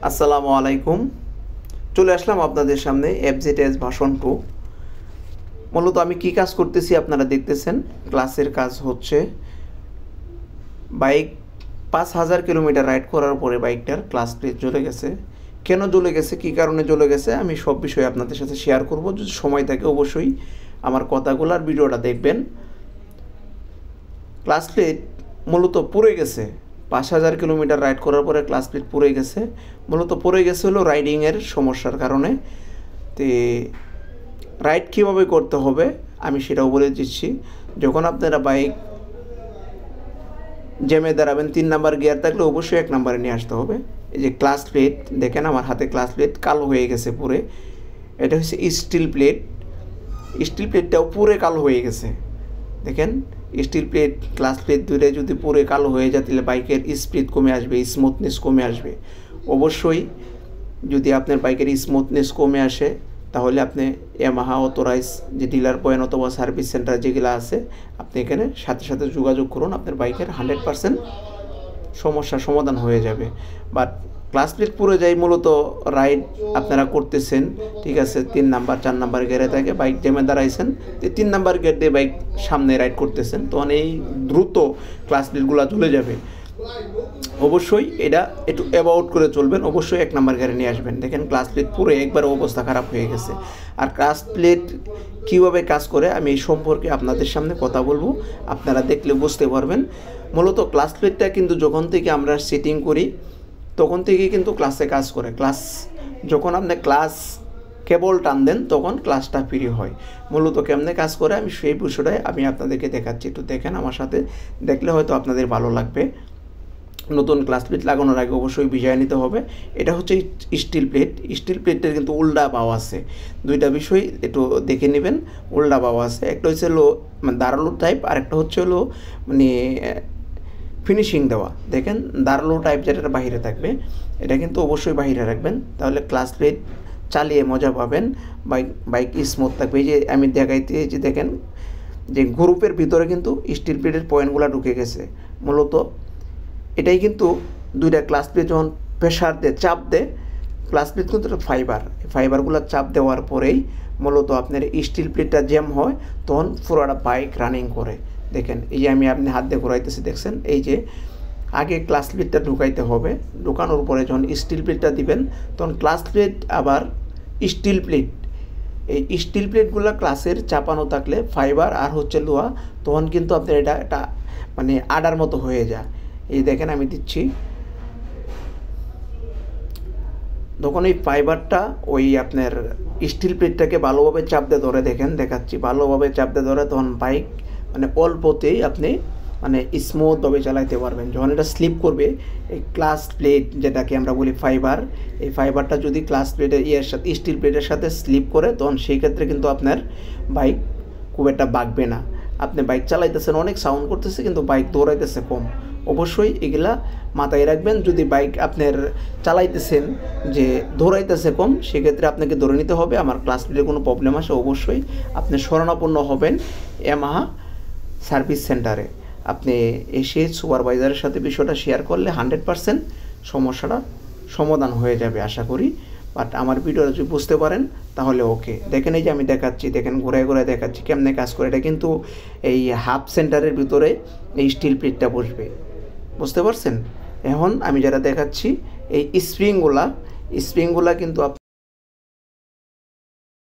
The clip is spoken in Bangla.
আসসালামু আলাইকুম। চলে আসলাম আপনাদের সামনে এফজেডএস ভার্সন 2। মূলত আমি কি কাজ করতেছি আপনারা দেখতেছেন। ক্লাসের কাজ হচ্ছে বাইক 5000 কিলোমিটার রাইড করার পরে বাইকটার ক্লাস প্লেট জ্বলে গেছে। কেন জ্বলে গেছে, কী কারণে জ্বলে গেছে, আমি সব বিষয়ে আপনাদের সাথে শেয়ার করব। যদি সময় থাকে অবশ্যই আমার কথাগুলোর ভিডিওটা দেখবেন। ক্লাস প্লেট মূলত পুড়ে গেছে। 5000 কিলোমিটার রাইড করার পরে ক্লাস প্লেট পুড়ে গেছে। মূলত পুড়ে গেছে হলো রাইডিংয়ের সমস্যার কারণে। তো রাইড কীভাবে করতে হবে আমি সেটাও বলে দিচ্ছি। যখন আপনারা বাইক জ্যামে দাঁড়াবেন, 3 নাম্বার গিয়ার থাকলে অবশ্যই 1 নাম্বারে নিয়ে আসতে হবে। এই যে ক্লাস প্লেট দেখেন, আমার হাতে ক্লাস প্লেট কালো হয়ে গেছে পুরে। এটা হচ্ছে স্টিল প্লেট। স্টিল প্লেটটাও পুরে কালো হয়ে গেছে। দেখেন স্টিল প্লেট ক্লাস প্লেট দুইটা যদি পুরে কালো হয়ে যায় তাহলে বাইকের স্পিড কমে আসবে, স্মুথনেস কমে আসবে। অবশ্যই যদি আপনার বাইকের স্মুথনেস কমে আসে তাহলে আপনি ইয়ামাহা অথরাইজ যে ডিলার পয়েন্ট অথবা সার্ভিস সেন্টার যেগুলো আছে আপনি এখানে সাথে সাথে যোগাযোগ করুন। আপনার বাইকের 100% সমস্যার সমাধান হয়ে যাবে। বাট ক্লাস প্লেট পুরো যাই মূলত রাইড আপনারা করতেছেন, ঠিক আছে, 3 নাম্বার 4 নাম্বার গিয়ারে থাকে, বাইক জ্যামে দাঁড়াইছেন, 3 নাম্বার গিয়ার দিয়ে বাইক সামনে রাইড করতেছেন, তখন এই দ্রুত ক্লাস প্লেটগুলো চলে যাবে। অবশ্যই এটা একটু অ্যাবাউট করে চলবেন। অবশ্যই 1 নাম্বার গিয়ারে নিয়ে আসবেন। দেখেন ক্লাস প্লেট পুরো একবার অবস্থা খারাপ হয়ে গেছে। আর ক্লাস প্লেট কীভাবে কাজ করে আমি এই সম্পর্কে আপনাদের সামনে কথা বলবো, আপনারা দেখলে বুঝতে পারবেন। মূলত ক্লাস প্লেটটা কিন্তু যখন থেকে আমরা সেটিং করি তখন থেকেই কিন্তু ক্লাসে কাজ করে। যখন আপনি ক্লাস কেবল টান দেন তখন ক্লাসটা ফ্রি হয়। মূলত কেমনে কাজ করে আমি সেই বিষয়টাই আমি আপনাদেরকে দেখাচ্ছি। একটু দেখেন আমার সাথে, দেখলে হয়তো আপনাদের ভালো লাগবে। নতুন ক্লাস প্লেট লাগানোর আগে অবশ্যই ভিজিয়ে নিতে হবে। এটা হচ্ছে স্টিল প্লেট। স্টিল প্লেটের কিন্তু উল্টা বাও আছে। দুইটা বিষয় একটু দেখে নেবেন। উল্টা বাও আছে, একটা হচ্ছে হলো মানে দাঁড়ালো টাইপ, আর একটা হচ্ছে হলো মানে ফিনিশিং দেওয়া। দেখেন দাঁড়ালো টাইপ যেটা বাহিরে থাকবে এটা কিন্তু অবশ্যই বাহিরে রাখবেন, তাহলে ক্লাস প্লেট চালিয়ে মজা পাবেন, বাইক স্মুথ থাকবে। এই যে আমি দেখাইতে যে দেখেন যে গ্রুপের ভিতরে কিন্তু স্টিল প্লেটের পয়েন্টগুলো ঢুকে গেছে। মূলত এটাই কিন্তু দুইটা ক্লাস প্লেট যখন প্রেশার দেয়, চাপ দেয়, ক্লাস প্লেট কিন্তু ফাইবারগুলো চাপ দেওয়ার পরেই মূলত আপনার স্টিল প্লেটটা জ্যাম হয়, তখন পুরোটা বাইক রানিং করে। দেখেন এই যে আমি আপনি হাত দিয়ে ঘোরাইতেছি, দেখছেন এই যে আগে ক্লাস প্লেটটা ঢুকাইতে হবে, ঢুকানোর পরে যখন স্টিল প্লেটটা দিবেন তখন ক্লাস প্লেট আবার স্টিল প্লেট, এই স্টিল প্লেটগুলো ক্লাসের চাপানো থাকলে ফাইবার আর হচ্ছে লোহা, তখন কিন্তু আপনার এটা মানে আডার মতো হয়ে যায়। এই দেখেন আমি দিচ্ছি, তখন এই ফাইবারটা ওই আপনার স্টিল প্লেটটাকে ভালোভাবে চাপ দিয়ে ধরে, দেখেন দেখাচ্ছি, ভালোভাবে চাপ দিয়ে ধরে, তখন বাইক মানে অল্পতেই আপনি মানে স্মুথভাবে চালাইতে পারবেন। যখন এটা স্লিপ করবে এই ক্লাস প্লেট যেটাকে আমরা বলি ফাইবার, এই ফাইবারটা যদি ক্লাস প্লেটের সাথে স্টিল প্লেটের সাথে স্লিপ করে তখন সেই ক্ষেত্রে কিন্তু আপনার বাইক খুব একটা বাঁকবে না। আপনি বাইক চালাইতেছেন, অনেক সাউন্ড করতেছে কিন্তু বাইক দৌড়াইতেছে কম। অবশ্যই এগুলা মাথায় রাখবেন। যদি বাইক আপনার চালাইতেছেন যে দৌড়াইতেছে কম, সেক্ষেত্রে আপনাকে ধরে নিতে হবে আমার ক্লাস প্লেটের কোনো প্রবলেম আসে অবশ্যই আপনি শরণাপন্ন হবেন ইয়ামাহা সার্ভিস সেন্টারে। আপনি এসে সুপারভাইজারের সাথে বিষয়টা শেয়ার করলে 100% সমস্যাটা সমাধান হয়ে যাবে আশা করি। বাট আমার ভিডিওটা যদি বুঝতে পারেন তাহলে ওকে। দেখেন এই যে আমি দেখাচ্ছি, দেখেন ঘোরায় ঘোরায় দেখাচ্ছি কেমনে কাজ করে। এটা কিন্তু এই হাফ সেন্টারের ভিতরে এই স্টিল প্লেটটা বসবে, বুঝতে পারছেন? এখন আমি যেটা দেখাচ্ছি এই স্প্রিংগুলা কিন্তু